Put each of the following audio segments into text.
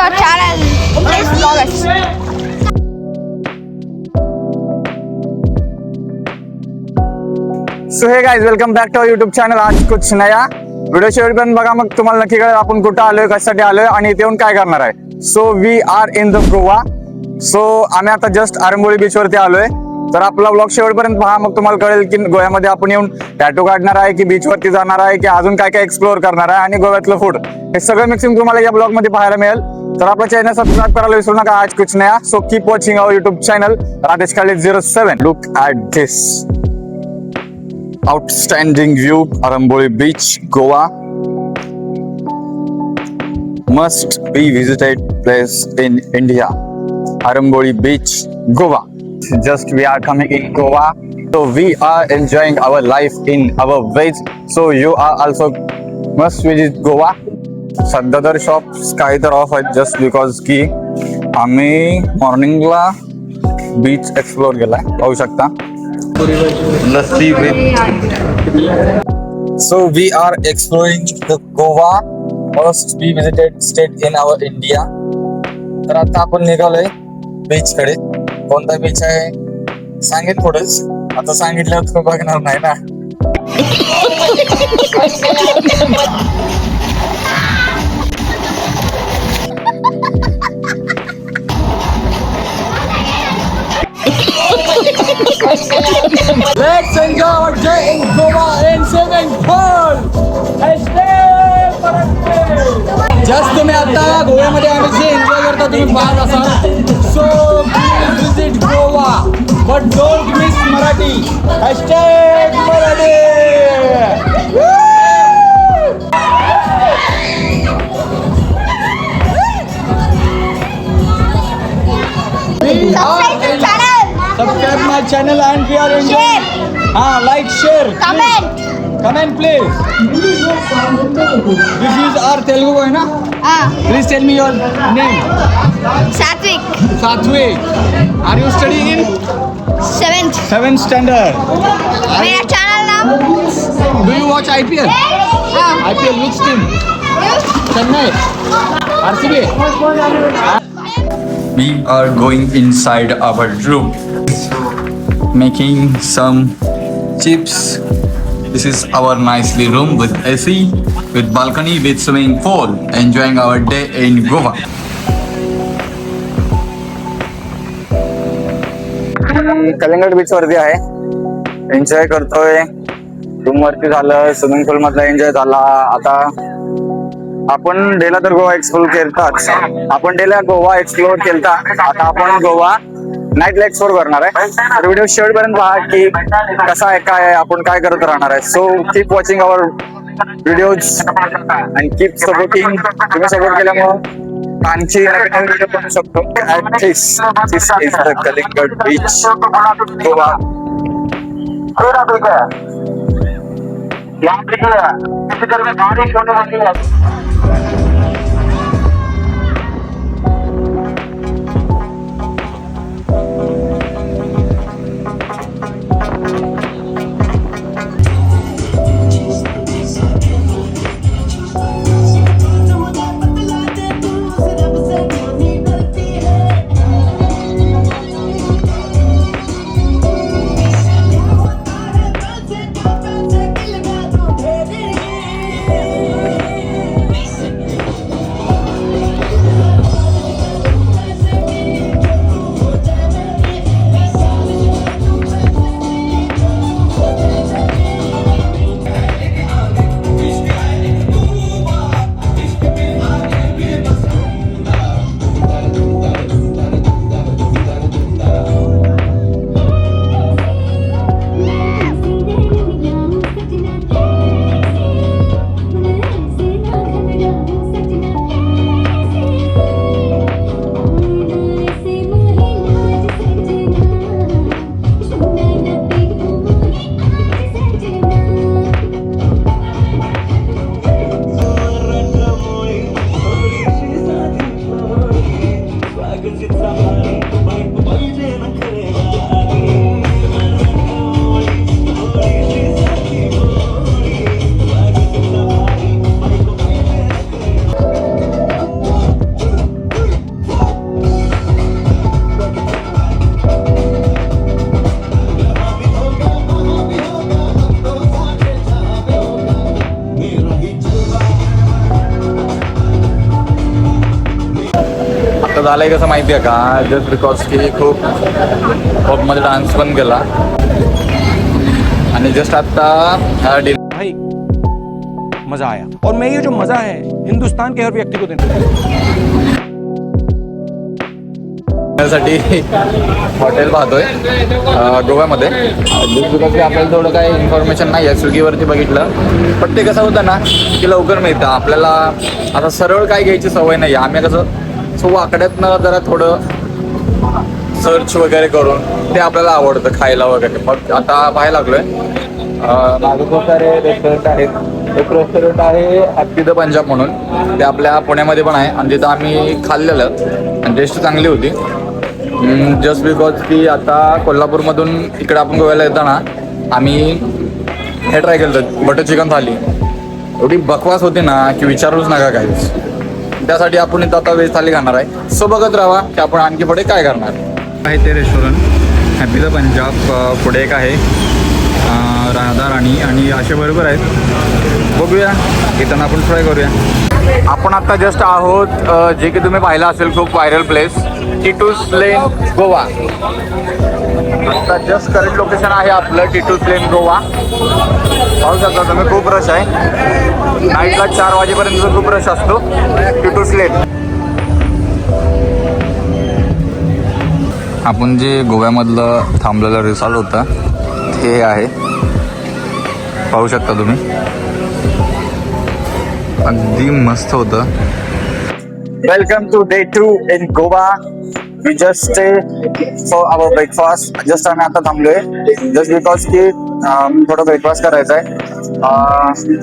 your channel, Umesh Vloggers. So hey guys, welcome back to our YouTube channel. आज कुछ नया video शेवटपर्यंत बघा, मग तुम्हाला नक्की कळेल आपण कुठं आलोय, कशासाठी आलोय आणि इथे येऊन काय करणार आहे. So we are in the Goa. सो आम्ही आता जस्ट आरंबोली बीच वरती आलोय. तर आपला ब्लॉग शेवटपर्यंत पहा, मग तुम्हाला कळेल की गोव्यामध्ये आपण येऊन टॅटू काढणार आहे की बीच वरती जाणार आहे की अजून काय काय एक्सप्लोअर करणार आहे आणि गोव्यातलं फूड, हे सगळं मिक्सिंग तुम्हाला या ब्लॉग मध्ये पाहायला मिळेल. तर आपला चॅनल सबस्क्राईब करायला विसरू नका. आज कुछ नया. So keep watching our YouTube channel Rajesh Kale 07. Look at this outstanding view, Aramboli Beach, Goa. Must be visited place in India, Aramboli Beach, Goa. Just we are coming in Goa, so we are enjoying our life in our ways. So you are also must visit Goa. सध्या तर shops काही तर of आहेत just because की आम्ही मॉर्निंगला beach explore केलाय, पाहू शकता. Lassi with. So we are exploring the Goa, most be visited state in our India. तर आता आपण निघालोय बीच कडे. कोणता बीच आहे सांगेन पुढेच. आता सांगितल्यावर तुम्ही बघणार नाही ना. Let's enjoy our day in Goa in swimming pool. Just तुम्ही आता गोव्यामध्ये आम्ही जे एन्जॉय करता तुम्ही पाहत असाल. So please visit Goa, but don't miss Marathi. #Marathi. Subscribe my channel and we are enjoying. Like, share, comment please. This is our Telugu boy na? Please tell me your name. Satvik. Are you studying in 7th standard? मेरा channel नाम. Do you watch IPL? IPL which team? Chennai. RCB. We are going inside our room, making some chips. This is our nicely room with AC, with balcony, with swimming pool. Enjoying our day in Goa. कलिंगड beach वरती आहे, enjoy करतोय. Room वरती झालं, swimming पूल मधला enjoy झाला. आता आपण डेला तर गोवा एक्सप्लोर केलताच. आता आपण गोवा नाईटला एक्सप्लोर करणार आहे. तर व्हिडिओ शेवटपर्यंत पहा की कसा आहे, काय आहे, आपण काय करत राहणार आहे. So keep watching our videos and keep supporting. तुम्ही सपोर्ट केल्यामुळं आणखी नवीन व्हिडिओ बनवू शकतो. दिस इज द कलिंगड बीच, गोवा. बारिश होने वाली है. झालंय कसं माहिती आहे का, जस्ट बिकॉज की खूप पबमध्ये डान्स पण केला आणि जस्ट आता भाई मजा आया और मैं ये जो मजा है हिंदुस्तान के हर व्यक्ति को देना साठी हॉटेल पाहतोय गोव्यामध्ये. जस्ट बिकॉज की आपल्याला थोडं काही इन्फॉर्मेशन नाही आहे, स्विगीवरती बघितलं. पण ते कसं होतं ना की लवकर मिळतं. आपल्याला आता सरळ काय घ्यायची सवय नाही आहे. आम्ही कसं सो आकड्यातनं जरा थोडं सर्च वगैरे करून ते आपल्याला आवडतं खायला वगैरे. मग आता पाहायला लागलोय माझं खूप सारे रेस्टॉरंट आहेत. एक रेस्टॉरंट आहे हॅपी द पंजाब म्हणून, ते आपल्या पुण्यामध्ये पण आहे आणि तिथं आम्ही खाल्लेलं आणि टेस्ट चांगली होती. जस्ट बिकॉज की आता कोल्हापूरमधून इकडे आपण गोव्याला येताना आम्ही हे ट्राय केलं होतं, बटर चिकन थाली. एवढी बकवास होती ना की विचारूच नका काहीच. त्यासाठी आपण इथं आता व्हेज थाली खाणार आहे. सो बघत राहा की आपण आणखी पुढे काय करणार आहे. ते रेस्टॉरंट हॅपी द पंजाब पुढे एक आहे राधा राणी आणि असे बरोबर आहेत. बघूया येताना आपण ट्राय करूया. आपण आता जस्ट आहोत जे की तुम्ही पाहिलं असेल खूप व्हायरल प्लेस टिटूस लेन गोवा. आता जस्ट करंट लोकेशन आहे आपलं टिटूस लेन गोवा. पाहू शकता तुम्ही खूप रश आहे. नाईटला 4 वाजेपर्यंत खूप रश असतो टिटूस लेन. आपण जे गोव्यामधलं थांबलेलं रिसॉर्ट होतं हे आहे, पाहू शकता तुम्ही. अगदी मस्त होतं. Welcome to day 2 in Goa. We just stay for our breakfast. Just आम्ही आता थांबलोय जस्ट बिकॉज की थोडं ब्रेकफास्ट करायचं आहे.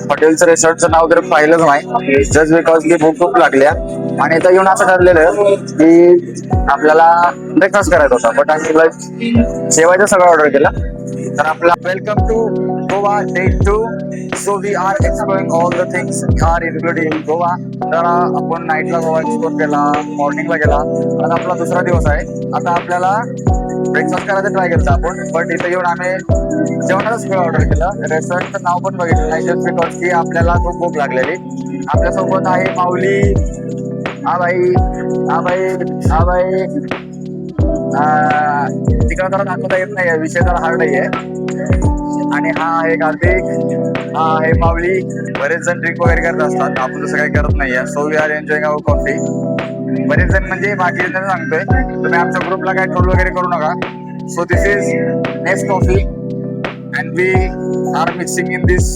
हॉटेलचं रेस्टॉरंटचं नाव तर पाहिलंच नाही जस्ट बिकॉज की भूक खूप लागल्या आणि इथं येऊन असं ठरलेलं की आपल्याला ब्रेकफास्ट करायचा होता. बट आम्ही जेवायचं सगळं ऑर्डर केलं. तर आपला welcome to Goa day 2. So we are exploring all the things are including Goa. तर आपण नाईटला गोवा एक्सप्लोर केला, मॉर्निंगला गेला. आता आपला दुसरा दिवस आहे. आता आपल्याला ब्रेकफास्ट करायचं ट्राय केलं आपण. बट इथे येऊन आम्ही जेवणाचं सगळं ऑर्डर केलं. रेस्टॉरंटचं नाव पण बघितलं नाही जस्ट बिकॉज की आपल्याला खूप भूक लागलेली. आपल्यासोबत आहे माऊली. हा भाई, हा भाई, हा भाई. तिकडं जरा दाखवता येत नाही, विषय जरा हार्ड आहे. आणि हा आहे कार्तिक, हा आहे माऊली. बरेच जण ड्रिंक वगैरे करत असतात, आपण तसं काही करत नाहीये. So we are enjoying our coffee. बरेच जण म्हणजे बाकी जण सांगतोय तुम्ही आमच्या ग्रुपला काय ट्रोल वगैरे करू नका. So this is next coffee and we are mixing in this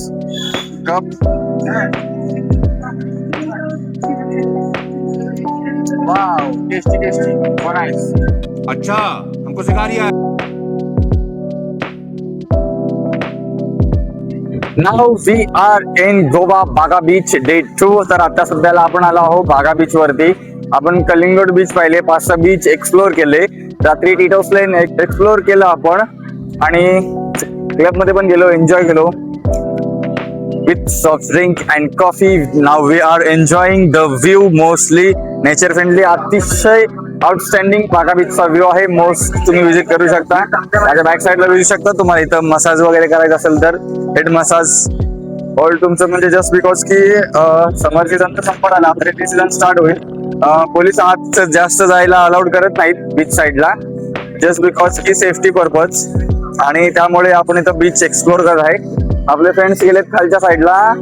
cup. Wow, tasty tasty, very nice. अच्छा हमको सिखा रिया है. Now we are in Goa Baga beach day 2. तर आता सध्याला आपण आलो आहोत बागा बीच वरती. आपण कलिंगड बीच पाहिले, 5-6 बीच एक्सप्लोर केले. रात्री टिटूस लेन एक्सप्लोर केलं आपण आणि क्लब मध्ये पण गेलो, एन्जॉय केलो with soft drink and coffee. Now we are enjoying the view, mostly nature friendly. अतिशय आउटस्टँडिंग बागा बीचचा व्ह्यू आहे. मोस्ट तुम्ही विजिट करू शकता. माझ्या बॅक साईडला विजिट शकता. तुम्हाला इथं मसाज वगैरे करायचं असेल तर हेड मसाज ऑल तुमचं म्हणजे जस्ट बिकॉज की समर सीझन तर संपत आला, रेनी सीझन स्टार्ट होईल. पोलीस आत जास्त जायला अलाउड करत नाहीत बीच साईडला जस्ट बिकॉज की सेफ्टी पर्पज. आणि त्यामुळे आपण इथं बीच एक्सप्लोर करत आहे. आपले फ्रेंड्स गेलेत खालच्या साईडला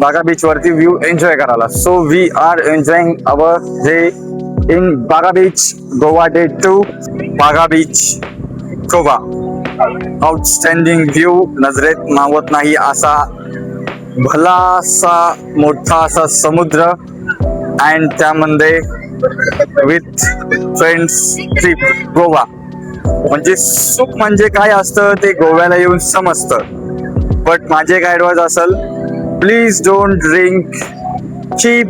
बागा बीच वरती व्ह्यू एन्जॉय करायला. So we are enjoying our day in Baga beach Goa day 2. Baga beach Goa. Outstanding view, नजरेत मावत नाही असा भलासा मोठा असा समुद्र अँड त्यामध्ये विथ फ्रेंड्स ट्रिप गोवा. म्हणजे सुख म्हणजे काय असतं ते गोव्याला येऊन समजतं. बट माझे काय ॲडवाइस असेल, please don't drink cheap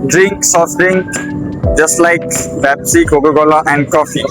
drink, soft drink just like Pepsi, Coca Cola and coffee.